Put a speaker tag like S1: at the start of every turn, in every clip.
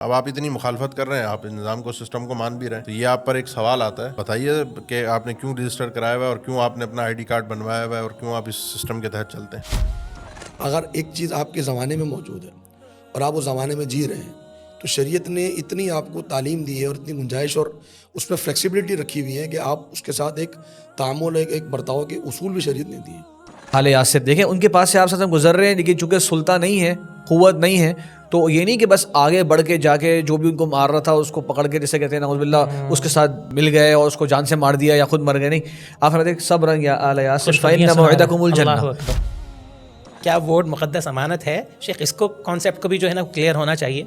S1: اب آپ اتنی مخالفت کر رہے ہیں، آپ نظام کو، سسٹم کو مان بھی رہے ہیں، تو یہ آپ پر ایک سوال آتا ہے، بتائیے کہ آپ نے کیوں رجسٹر کرایا ہوا ہے اور کیوں آپ نے اپنا آئی ڈی کارڈ بنوایا ہوا ہے اور کیوں آپ اس سسٹم کے تحت چلتے ہیں؟
S2: اگر ایک چیز آپ کے زمانے میں موجود ہے اور آپ اس زمانے میں جی رہے ہیں تو شریعت نے اتنی آپ کو تعلیم دی ہے اور اتنی گنجائش اور اس میں فلیکسیبلٹی رکھی ہوئی ہے کہ آپ اس کے ساتھ ایک تعامل، ایک برتاؤ کے اصول بھی شریعت نے دیے ہیں۔
S3: حال یاسر دیکھیں، ان کے پاس سے آپ ساتھ گزر رہے ہیں، لیکن چونکہ سلطان نہیں ہے، قوت نہیں ہے، تو یہ نہیں کہ بس آگے بڑھ کے جا کے جو بھی ان کو مار رہا تھا اس کو پکڑ کے، جیسے کہتے ہیں نعوذ باللہ، اس کے ساتھ مل گئے اور اس کو جان سے مار دیا یا خود مر گئے۔ نہیں، آپ فرماتے ہیں صبر یا آل یاسر فإن موعدکم الجنہ۔
S4: کیا ووٹ مقدس امانت ہے؟ شیخ اس کو کانسیپٹ کو بھی جو ہے نا کلیئر ہونا چاہیے۔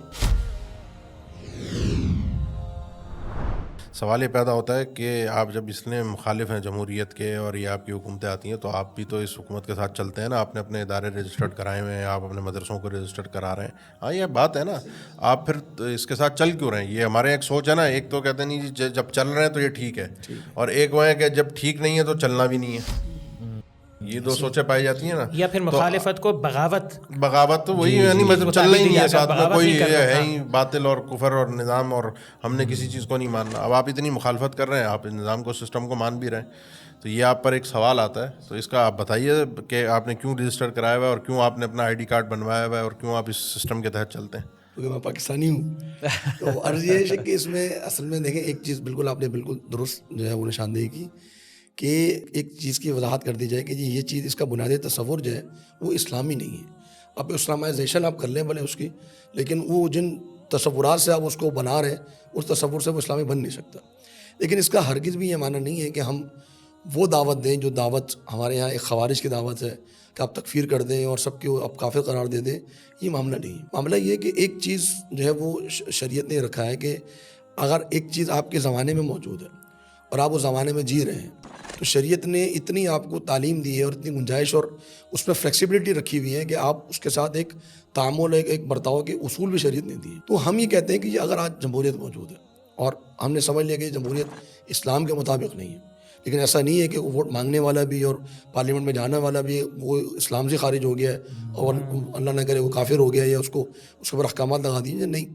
S1: سوال یہ پیدا ہوتا ہے کہ آپ جب اس میں مخالف ہیں جمہوریت کے اور یہ آپ کی حکومتیں آتی ہیں تو آپ بھی تو اس حکومت کے ساتھ چلتے ہیں نا، آپ نے اپنے ادارے رجسٹرڈ کرائے ہوئے ہیں، آپ اپنے مدرسوں کو رجسٹرڈ کرا رہے ہیں، ہاں یہ بات ہے نا، آپ پھر اس کے ساتھ چل کیوں رہے ہیں؟ یہ ہمارے ایک سوچ ہے نا، ایک تو کہتے ہیں نہیں جی جب چل رہے ہیں تو یہ ٹھیک ہے، اور ایک وہ ہے کہ جب ٹھیک نہیں ہے تو چلنا بھی نہیں ہے، یہ دو سوچیں پائی جاتی ہیں نا۔
S4: یا پھر مخالفت کو
S1: بغاوت تو وہی یعنی مطلب چلنا ہی نہیں ہے، ساتھ میں کوئی ہے ہی باطل اور کفر اور نظام، اور ہم نے کسی چیز کو نہیں ماننا۔ اب آپ اتنی مخالفت کر رہے ہیں، آپ نظام کو، سسٹم کو مان بھی رہے ہیں، تو یہ آپ پر ایک سوال آتا ہے، تو اس کا آپ بتائیے کہ آپ نے کیوں رجسٹر کرایا ہوا ہے اور کیوں آپ نے اپنا آئی ڈی کارڈ بنوایا ہوا ہے اور کیوں آپ اس سسٹم کے تحت چلتے ہیں؟
S2: کیونکہ میں پاکستانی ہوں تو عرض یہ ہے کہ اس میں اصل میں دیکھیں ایک چیز بالکل آپ نے بالکل درست جو ہے وہ نشاندہی کی کہ ایک چیز کی وضاحت کر دی جائے کہ جی یہ چیز، اس کا بنیادی تصور جو ہے وہ اسلامی نہیں ہے۔ اب اسلامائزیشن آپ کر لیں بھلے اس کی، لیکن وہ جن تصورات سے آپ اس کو بنا رہے ہیں اس تصور سے وہ اسلامی بن نہیں سکتا۔ لیکن اس کا ہرگز بھی یہ معنی نہیں ہے کہ ہم وہ دعوت دیں جو دعوت ہمارے یہاں ایک خوارج کی دعوت ہے کہ آپ تکفیر کر دیں اور سب کو آپ کافر قرار دے دیں، یہ معاملہ نہیں ہے۔ معاملہ یہ ہے کہ ایک چیز جو ہے وہ شریعت نے رکھا ہے کہ اگر ایک چیز آپ کے زمانے میں موجود ہے اور آپ اس زمانے میں جی رہے ہیں تو شریعت نے اتنی آپ کو تعلیم دی ہے اور اتنی گنجائش اور اس میں فلیکسیبلٹی رکھی ہوئی ہے کہ آپ اس کے ساتھ ایک تعامل، ایک برتاؤ کے اصول بھی شریعت نے دیے۔ تو ہم یہ کہتے ہیں کہ یہ اگر آج جمہوریت موجود ہے اور ہم نے سمجھ لیا کہ جمہوریت اسلام کے مطابق نہیں ہے، لیکن ایسا نہیں ہے کہ ووٹ مانگنے والا بھی اور پارلیمنٹ میں جانے والا بھی وہ اسلام سے خارج ہو گیا ہے اور اللہ نہ کرے وہ کافر ہو گیا یا اس کے اوپر احکامات لگا دیجیے، نہیں،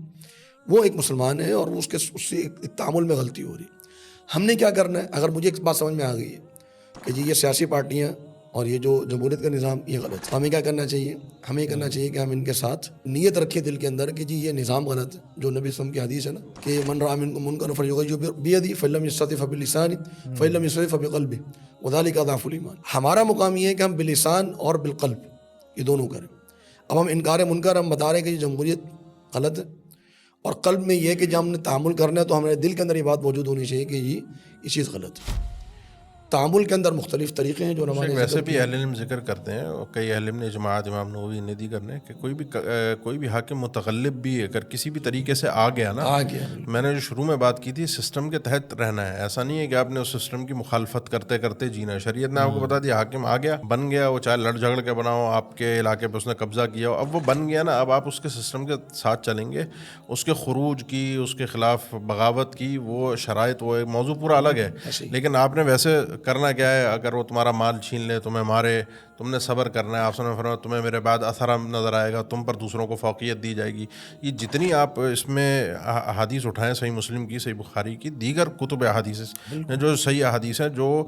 S2: وہ ایک مسلمان ہے اور اس سے ایک تعامل میں غلطی ہو رہی ہے۔ ہم نے کیا کرنا ہے؟ اگر مجھے ایک بات سمجھ میں آ گئی ہے کہ جی یہ سیاسی پارٹیاں اور یہ جو جمہوریت کا نظام یہ غلط ہے، ہمیں کیا کرنا چاہیے؟ ہمیں کرنا چاہیے کہ ہم ان کے ساتھ نیت رکھیں دل کے اندر کہ جی یہ نظام غلط ہے، جو نبی صلی اللہ علیہ وسلم کی حدیث ہے نا کہ من رأى منکم منکرا فلیغیرہ بیدہ فإن لم یستطع فبلسانہ فإن لم یستطع فبقلبہ وذلک اضعف الایمان۔ ہمارا مقام یہ ہے کہ ہم بلسان اور بالقلب یہ دونوں کریں۔ اب ہم انکار منکر ہم بتا رہے ہیں کہ یہ جمہوریت غلط ہے، اور قلب میں یہ ہے کہ جب ہم نے تعامل کرنا ہے تو ہمارے دل کے اندر یہ بات موجود ہونی چاہیے کہ یہ چیز غلط ہے۔ تعامل کے اندر مختلف طریقے ہیں جو ہمارے
S1: ویسے بھی اہل علم ذکر کرتے ہیں، اور کئی اہل علم نے جماعت امام نووی نے دی کرنے کہ کوئی بھی حاکم متغلب بھی اگر کسی بھی طریقے سے آ گیا نا، میں نے جو شروع میں بات کی تھی سسٹم کے تحت رہنا ہے، ایسا نہیں ہے کہ آپ نے اس سسٹم کی مخالفت کرتے کرتے جینا ہے۔ شریعت نے آپ کو بتا دیا حاکم آ گیا، بن گیا، وہ چاہے لڑ جھگڑ کے بناؤ، آپ کے علاقے پہ اس نے قبضہ کیا، اب وہ بن گیا نا، اب آپ اس کے سسٹم کے ساتھ چلیں گے، اس کے خروج کی، اس کے خلاف بغاوت کی وہ شرائط، وہ ایک موضوع پورا الگ ہے۔ لیکن آپ نے ویسے کرنا کیا ہے؟ اگر وہ تمہارا مال چھین لے، تمہیں مارے، تم نے صبر کرنا ہے۔ آپ نے فرمایا تمہیں میرے بعد اثر نظر آئے گا، تم پر دوسروں کو فوقیت دی جائے گی۔ یہ جتنی آپ اس میں احادیث اٹھائیں، صحیح مسلم کی، صحیح بخاری کی، دیگر کتب احادیث جو صحیح احادیث ہیں، جو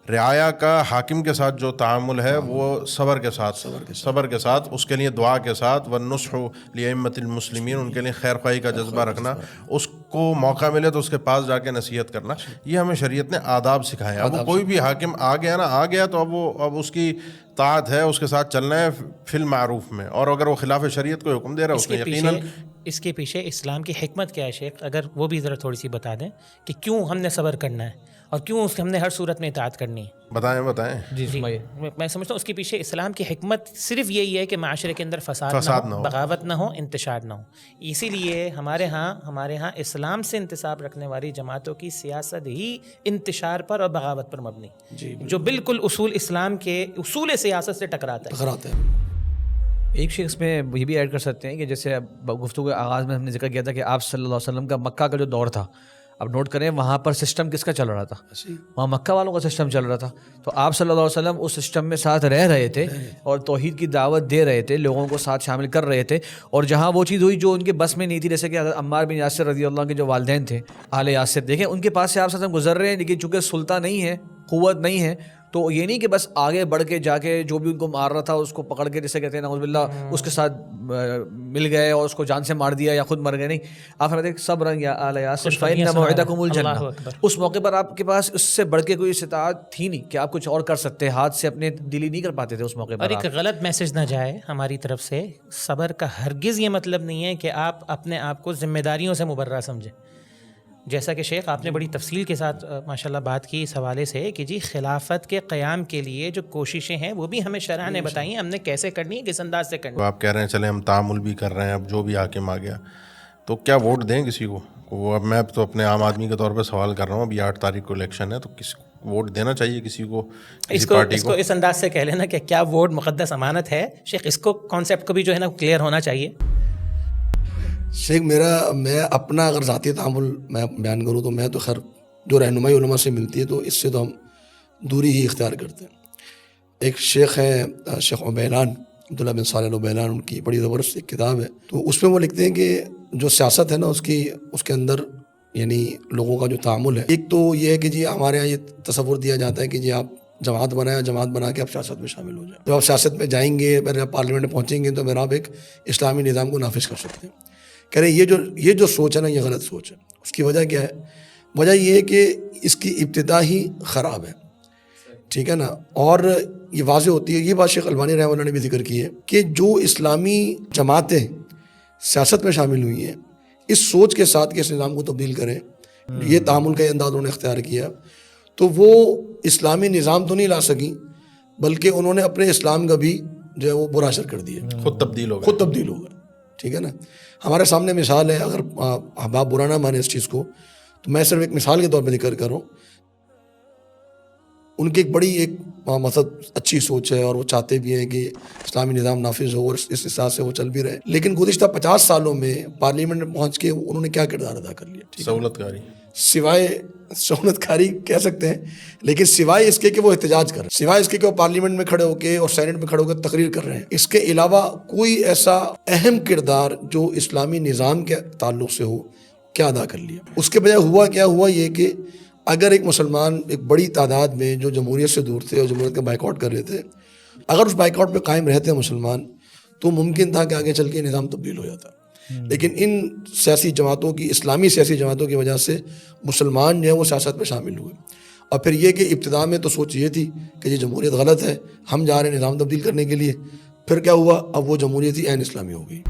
S1: رعایا کا حاکم کے ساتھ جو تعامل ہے وہ صبر کے ساتھ، اس کے لیے دعا کے ساتھ، والنصح لأئمة المسلمین، ان کے لیے خیر خواہی کا جذبہ رکھنا، اس کو موقع ملے تو اس کے پاس جا کے نصیحت کرنا، یہ ہمیں شریعت نے آداب سکھائے ہیں۔ اب کوئی بھی حاکم آ گیا تو اب اس کی طاعت ہے، اس کے ساتھ چلنا ہے فی المعروف میں، اور اگر وہ خلاف شریعت کو حکم دے رہا ہے اس میں یقیناً
S4: اس کے پیچھے اسلام کی حکمت کیا ہے شیخ؟ اگر وہ بھی ذرا تھوڑی سی بتا دیں کہ کیوں ہم نے صبر کرنا ہے اور کیوں اس ہم نے ہر صورت میں اطاعت کرنی ہے۔
S1: بتائیں۔
S4: جی میں سمجھتا ہوں اس کے پیچھے اسلام کی حکمت صرف یہی ہے کہ معاشرے کے اندر فساد نہ ہو، بغاوت نہ ہو، انتشار نہ ہو۔ اسی لیے ہمارے ہاں اسلام سے انتساب رکھنے والی جماعتوں کی سیاست ہی انتشار پر اور بغاوت پر مبنی، جو بالکل اصول اسلام کے اصول سیاست سے ٹکراتا ہے۔
S3: ایک شیخ اس میں یہ بھی ایڈ کر سکتے ہیں کہ جیسے گفتگو کے آغاز میں ہم نے ذکر کیا تھا کہ آپ صلی اللہ علیہ وسلم کا مکہ کا جو دور تھا، اب نوٹ کریں وہاں پر سسٹم کس کا چل رہا تھا؟ وہاں مکہ والوں کا سسٹم چل رہا تھا. تو آپ صلی اللہ علیہ وسلم اس سسٹم میں ساتھ رہ رہے تھے اور توحید کی دعوت دے رہے تھے, لوگوں کو ساتھ شامل کر رہے تھے. اور جہاں وہ چیز ہوئی جو ان کے بس میں نہیں تھی, جیسے کہ عمار بن یاسر رضی اللہ عنہ کے جو والدین تھے آل یاسر, دیکھیں ان کے پاس سے آپ صلی اللہ علیہ وسلم گزر رہے ہیں, لیکن چونکہ سلطہ نہیں ہے, قوت نہیں ہے, تو یہ نہیں کہ بس آگے بڑھ کے جا کے جو بھی ان کو مار رہا تھا اس کو پکڑ کے جیسے کہتے ہیں نعوذ باللہ اس کے ساتھ مل گئے اور اس کو جان سے مار دیا یا خود مر گئے. نہیں, آپ فرماتے ہیں صبرا یا آل یاسر فإن موعدکم الجنہ. اس موقع پر آپ کے پاس اس سے بڑھ کے کوئی استطاعت تھی نہیں کہ آپ کچھ اور کر سکتے, ہاتھ سے اپنے دلی نہیں کر پاتے تھے اس موقع پر.
S4: اور ایک غلط میسج نہ جائے ہماری طرف سے, صبر کا ہرگز یہ مطلب نہیں ہے کہ آپ اپنے آپ کو ذمہ داریوں سے مبرہ سمجھیں. جیسا کہ شیخ آپ نے بڑی تفصیل کے ساتھ ماشاءاللہ بات کی اس حوالے سے کہ جی خلافت کے قیام کے لیے جو کوششیں ہیں وہ بھی ہمیں شرع نے بتائی ہیں, ہم نے کیسے کرنی ہے, کس انداز سے کرنی ہے.
S1: آپ کہہ رہے ہیں چلیں ہم تعامل بھی کر رہے ہیں, اب جو بھی حاکم آ گیا تو کیا ووٹ دیں کسی کو؟ وہ اب میں تو اپنے عام آدمی کے طور پہ سوال کر رہا ہوں, ابھی 8 تاریخ کو الیکشن ہے, تو کس ووٹ دینا چاہیے کسی کو, کسی پارٹی کو؟
S4: اس انداز سے کہہ لینا کہ کیا ووٹ مقدس امانت ہے. شیخ اس کو کانسیپٹ کو بھی جو ہے نا کلیئر ہونا چاہیے.
S2: شیخ میں اپنا اگر ذاتی تعامل میں بیان کروں تو میں تو خیر جو رہنمائی علماء سے ملتی ہے تو اس سے تو ہم دوری ہی اختیار کرتے ہیں. ایک شیخ ہیں شیخ عبیلان, عبداللہ بن صالح العبیلان, ان کی بڑی زبردست ایک کتاب ہے, تو اس میں وہ لکھتے ہیں کہ جو سیاست ہے نا اس کے اندر یعنی لوگوں کا جو تعامل ہے, ایک تو یہ ہے کہ جی ہمارے یہاں یہ تصور دیا جاتا ہے کہ جی آپ جماعت بنا کے آپ سیاست میں شامل ہو جائیں. جب آپ سیاست میں جائیں گے, پھر آپ پارلیمنٹ میں پہنچیں گے تو پھر آپ ایک اسلامی نظام کو نافذ کر سکتے ہیں. کہہ رہے یہ جو سوچ ہے نا یہ غلط سوچ ہے. اس کی وجہ کیا ہے؟ وجہ یہ ہے کہ اس کی ابتدا ہی خراب ہے, ٹھیک ہے نا. اور یہ واضح ہوتی ہے, یہ بات شیخ البانی رحمہ اللہ نے بھی ذکر کی ہے کہ جو اسلامی جماعتیں سیاست میں شامل ہوئی ہیں اس سوچ کے ساتھ کہ اس نظام کو تبدیل کریں, یہ تعامل کا انداز انہوں نے اختیار کیا, تو وہ اسلامی نظام تو نہیں لا سکیں بلکہ انہوں نے اپنے اسلام کا بھی جو ہے وہ برا اثر کر دیا,
S1: خود تبدیل ہو گئے.
S2: ٹھیک ہے نا. ہمارے سامنے مثال ہے, اگر احباب برا نہ مانے اس چیز کو تو میں صرف ایک مثال کے طور پہ ذکر کروں. ان کی ایک بڑی مطلب اچھی سوچ ہے اور وہ چاہتے بھی ہیں کہ اسلامی نظام نافذ ہو اور اس حساب سے وہ چل بھی رہے, لیکن گزشتہ 50 سالوں میں پارلیمنٹ میں پہنچ کے انہوں نے کیا کردار ادا کر لیا؟
S1: سہولت کاری,
S2: سوائے سہولت کاری کہہ سکتے ہیں, لیکن سوائے اس کے کہ وہ احتجاج کر رہے ہیں, سوائے اس کے کہ وہ پارلیمنٹ میں کھڑے ہو کے اور سینٹ میں کھڑے ہو کے تقریر کر رہے ہیں, اس کے علاوہ کوئی ایسا اہم کردار جو اسلامی نظام کے تعلق سے ہو کیا ادا کر لیا؟ اس کے بجائے کیا ہوا یہ کہ اگر ایک مسلمان ایک بڑی تعداد میں جو جمہوریت سے دور تھے اور جمہوریت کا بائیک آؤٹ کر رہے تھے, اگر اس بائیک آؤٹ پہ قائم رہتے ہیں مسلمان تو ممکن تھا کہ آگے چل کے نظام تبدیل ہو جاتا. لیکن ان سیاسی جماعتوں کی, اسلامی سیاسی جماعتوں کی وجہ سے مسلمان جو ہے وہ سیاست میں شامل ہوئے. اور پھر یہ کہ ابتدا میں تو سوچ یہ تھی کہ یہ جمہوریت غلط ہے, ہم جا رہے ہیں نظام تبدیل کرنے کے لیے. پھر کیا ہوا, اب وہ جمہوریت ہی عین اسلامی ہو گئی.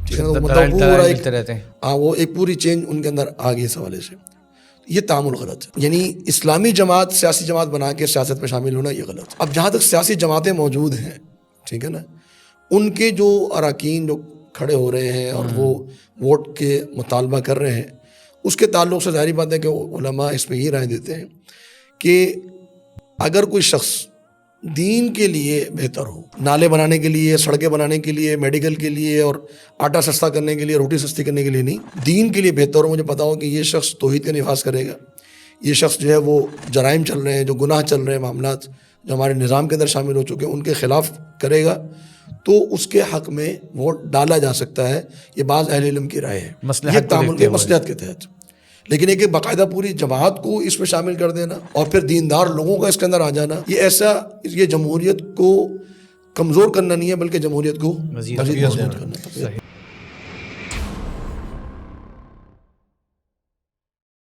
S2: ٹھیک ہے نا, مطلب پورا وہ ایک پوری چینج ان کے اندر آ گئی اس حوالے سے. یہ تعامل غلط ہے, یعنی اسلامی جماعت سیاسی جماعت بنا کے سیاست میں شامل ہونا یہ غلط ہے. اب جہاں تک سیاسی جماعتیں موجود ہیں, ٹھیک ہے نا, ان کے جو اراکین جو کھڑے ہو رہے ہیں اور وہ ووٹ کے مطالبہ کر رہے ہیں, اس کے تعلق سے ظاہری بات ہے کہ علماء اس میں یہ رائے دیتے ہیں کہ اگر کوئی شخص دین کے لیے بہتر ہو, نالے بنانے کے لیے, سڑکیں بنانے کے لیے, میڈیکل کے لیے اور آٹا سستا کرنے کے لیے, روٹی سستی کرنے کے لیے نہیں, دین کے لیے بہتر ہو, مجھے پتا ہو کہ یہ شخص توحید کا نفاذ کرے گا, یہ شخص جو ہے وہ جرائم چل رہے ہیں, جو گناہ چل رہے ہیں, معاملات جو ہمارے نظام کے اندر شامل ہو چکے ہیں ان کے خلاف کرے گا, تو اس کے حق میں ووٹ ڈالا جا سکتا ہے. یہ بعض اہل علم کی رائے ہے, یہ تعامل کے مصلحت کے تحت. لیکن ایک باقاعدہ پوری جماعت کو اس میں شامل کر دینا اور پھر دیندار لوگوں کا اس کے اندر آ جانا, یہ جمہوریت کو کمزور کرنا نہیں ہے بلکہ جمہوریت کو مزید مضبوط کرنا.